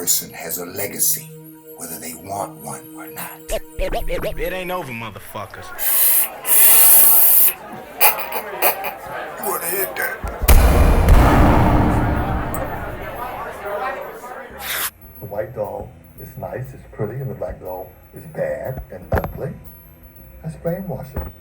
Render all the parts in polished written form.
person has a legacy, whether they want one or not. It ain't over, motherfuckers. You wanna hit that? The white doll is nice, it's pretty, and the black doll is bad and ugly. That's brainwashing.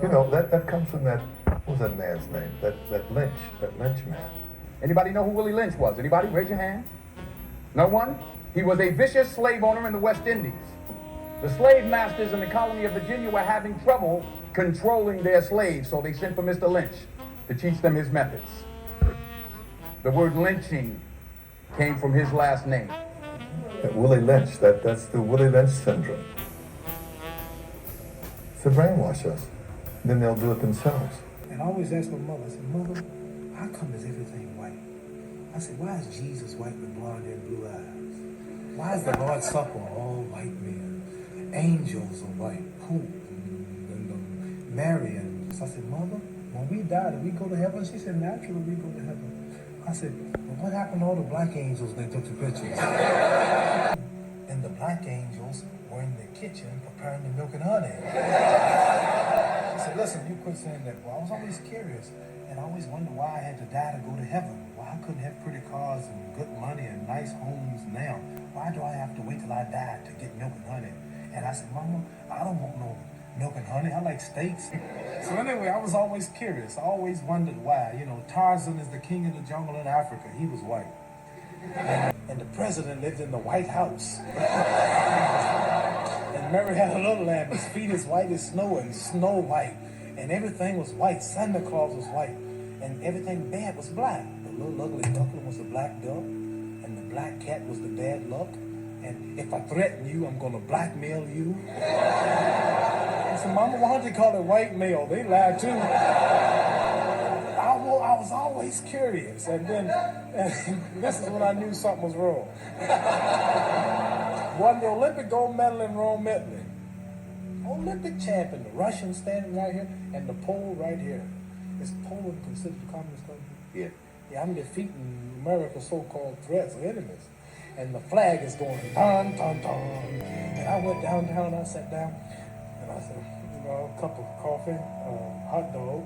You know, that comes from that, what was that man's name? That Lynch man. Anybody know who Willie Lynch was? Anybody? Raise your hand. No one? He was a vicious slave owner in the West Indies. The slave masters in the colony of Virginia were having trouble controlling their slaves, so they sent for Mr. Lynch to teach them his methods. The word lynching came from his last name. Willie Lynch, that's the Willie Lynch syndrome. To brainwash us. Then they'll do it themselves. And I always ask my mother, I said, Mother, how come is everything white? I said, why is Jesus white with blonde and blue eyes? Why is the Lord's Supper all white men? Angels are white, poop, and Mary. And so I said, Mother, when we die, do we go to heaven? She said, naturally we go to heaven. I said, well, what happened to all the black angels they took the pictures? And the black angels were in the kitchen preparing the milk and honey. I said, listen, you quit saying that. Well, I was always curious, and I always wondered why I had to die to go to heaven. Why I couldn't have pretty cars and good money and nice homes now? Why do I have to wait till I die to get milk and honey? And I said, Mama, I don't want no milk and honey. I like steaks. So anyway, I was always curious. I always wondered why. You know, Tarzan is the king of the jungle in Africa. He was white. And the president lived in the White House. And Mary had a little lamb. His feet as white as snow and Snow White. And everything was white. Santa Claus was white. And everything bad was black. The little ugly duckling was the black duck. And the black cat was the bad luck. And if I threaten you, I'm going to blackmail you. I said, Mama, why don't they call it white male? They lie too. I was always curious. And then this is when I knew something was wrong. Won the Olympic gold medal in Rome, Italy. Olympic champion, the Russian standing right here, and the Pole right here. Is Poland considered a communist country? Yeah. Yeah, I'm defeating America's so-called threats or enemies. And the flag is going, dun, dun, dun. And I went downtown, I sat down, and I said, a cup of coffee, hot dog.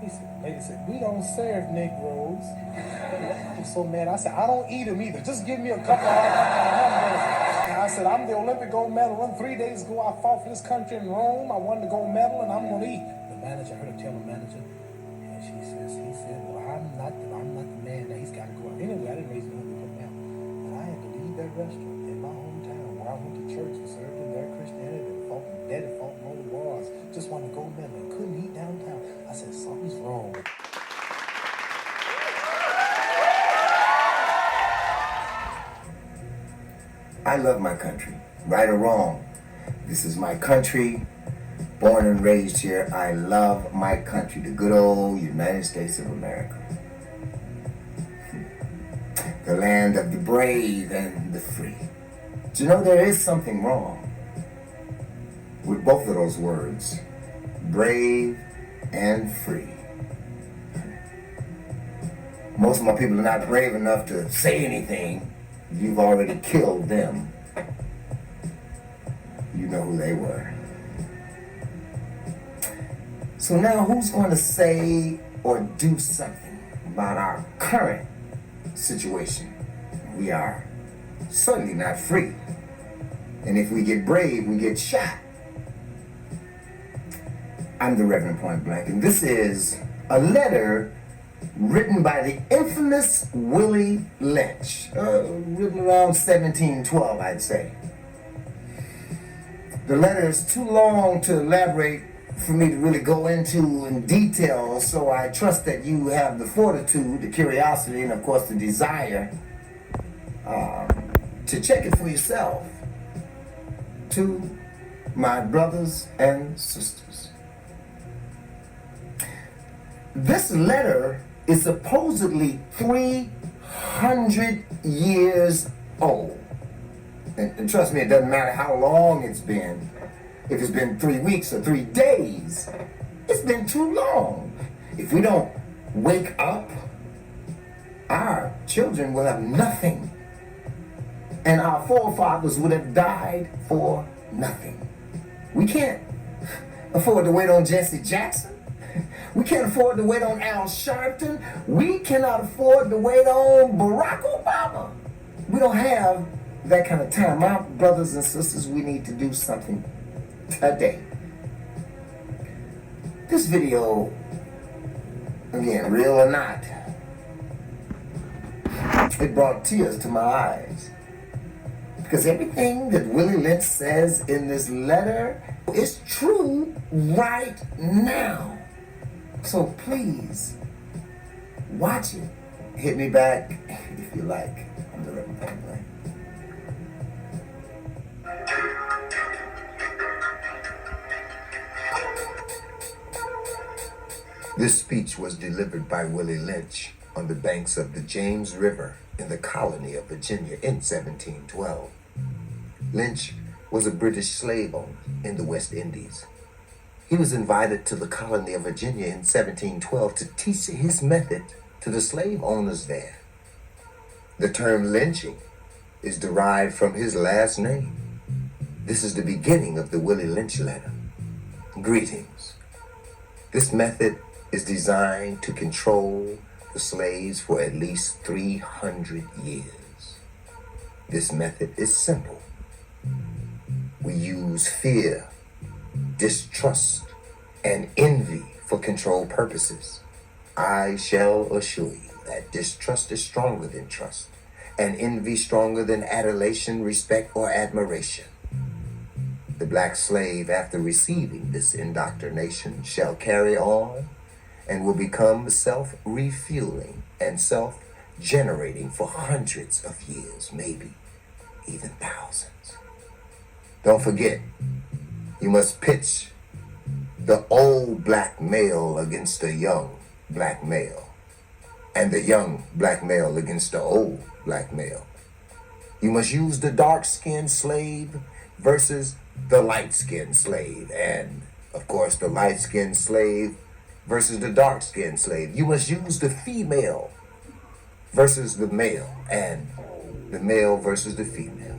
The lady said, we don't serve Negroes. I was so mad. I said, I don't eat them either. Just give me a couple of hamburgers. I said, I'm the Olympic gold medal. 3 days ago, I fought for this country in Rome. I won the gold medal, and I'm going to eat. The manager, I heard her tell the manager, and he said, well, I'm not the man. Now he's got to go out. Anyway, I didn't raise no money to put down. And I had to leave that restaurant in my hometown where I went to church and served in their Christianity and fought, daddy fought in all the wars. Just won the gold medal and couldn't eat downtown. I said, something's wrong. I love my country, right or wrong. This is my country, born and raised here. I love my country, the good old United States of America. The land of the brave and the free. But you know, there is something wrong with both of those words, brave and free. Most of my people are not brave enough to say anything. You've already killed them. You know who they were. So now who's going to say or do something about our current situation? We are certainly not free. And if we get brave, we get shot. I'm the Reverend Point Blank, and this is a letter written by the infamous Willie Lynch, written around 1712, I'd say. The letter is too long to elaborate for me to really go into in detail, so I trust that you have the fortitude, the curiosity, and of course the desire to check it for yourself. To my brothers and sisters. This letter is supposedly 300 years old. And trust me, it doesn't matter how long it's been. If it's been 3 weeks or 3 days, it's been too long. If we don't wake up, our children will have nothing. And our forefathers would have died for nothing. We can't afford to wait on Jesse Jackson. We can't afford to wait on Al Sharpton. We cannot afford to wait on Barack Obama. We don't have that kind of time. My brothers and sisters, we need to do something today. This video, again, real or not, it brought tears to my eyes. Because everything that Willie Lynch says in this letter is true right now. So please, watch it. Hit me back if you like. I'm the Reverend. This speech was delivered by Willie Lynch on the banks of the James River in the colony of Virginia in 1712. Lynch was a British slave owner in the West Indies. He was invited to the colony of Virginia in 1712 to teach his method to the slave owners there. The term lynching is derived from his last name. This is the beginning of the Willie Lynch letter. Greetings. This method is designed to control the slaves for at least 300 years. This method is simple. We use fear, distrust, and envy for control purposes. I shall assure you that distrust is stronger than trust, and envy stronger than adulation, respect, or admiration. The black slave, after receiving this indoctrination, shall carry on and will become self-refueling and self-generating for hundreds of years, maybe even thousands. Don't forget, you must pitch the old black male against the young black male, and the young black male against the old black male. You must use the dark-skinned slave versus the light-skinned slave, and of course the light-skinned slave versus the dark-skinned slave. You must use the female versus the male, and the male versus the female.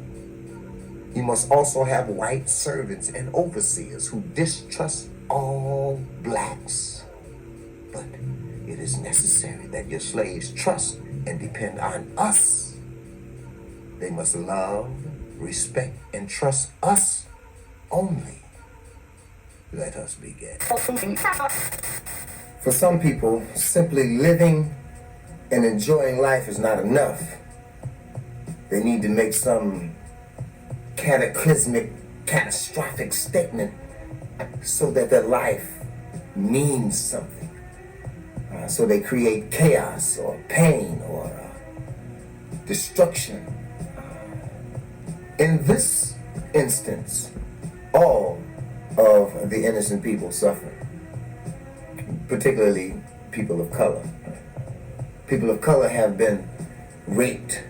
You must also have white servants and overseers who distrust all blacks. But it is necessary that your slaves trust and depend on us. They must love, respect, and trust us only. Let us begin. For some people, simply living and enjoying life is not enough. They need to make some cataclysmic, catastrophic statement so that their life means something. So they create chaos or pain or destruction. In this instance, all of the innocent people suffer, particularly people of color. People of color have been raped,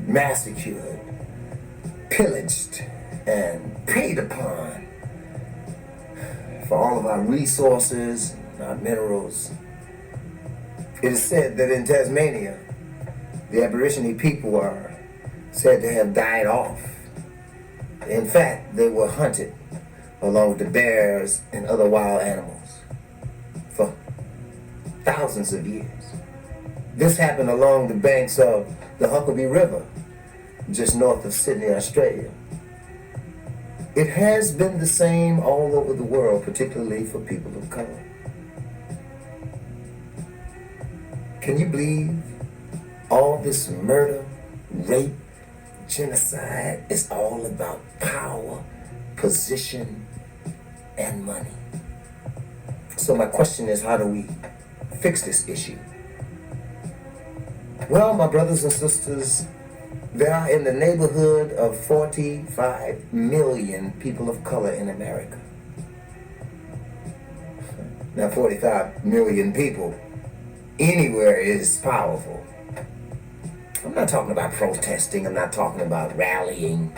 massacred, pillaged, and preyed upon for all of our resources, our minerals. It is said that in Tasmania, the Aborigine people are said to have died off. In fact, they were hunted along with the bears and other wild animals for thousands of years. This happened along the banks of the Huckabee River, just north of Sydney, Australia. It has been the same all over the world, particularly for people of color. Can you believe all this murder, rape, genocide is all about power, position, and money? So my question is, how do we fix this issue? Well, my brothers and sisters, there are in the neighborhood of 45 million people of color in America. Now, 45 million people anywhere is powerful. I'm not talking about protesting. I'm not talking about rallying,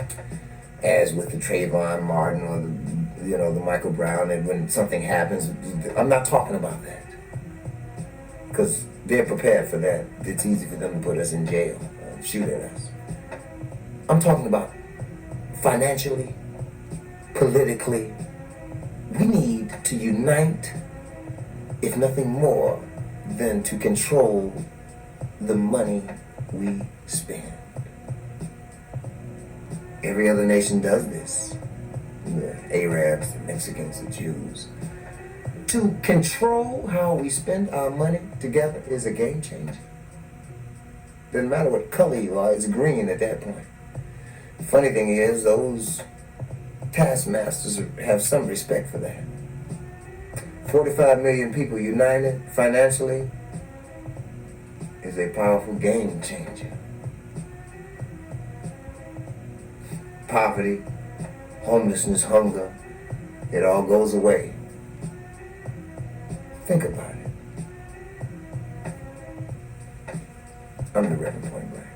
as with the Trayvon Martin or the Michael Brown, and when something happens. I'm not talking about that. Because they're prepared for that. It's easy for them to put us in jail, shoot at us. I'm talking about financially, politically. We need to unite, if nothing more than to control the money we spend. Every other nation does this. The Arabs, the Mexicans, the Jews. To control how we spend our money together is a game changer. Doesn't matter what color you are, it's green at that point. The funny thing is, those taskmasters have some respect for that. 45 million people united financially is a powerful game changer. Poverty, homelessness, hunger, it all goes away. Think about it. I'm the Reverend Point Blank.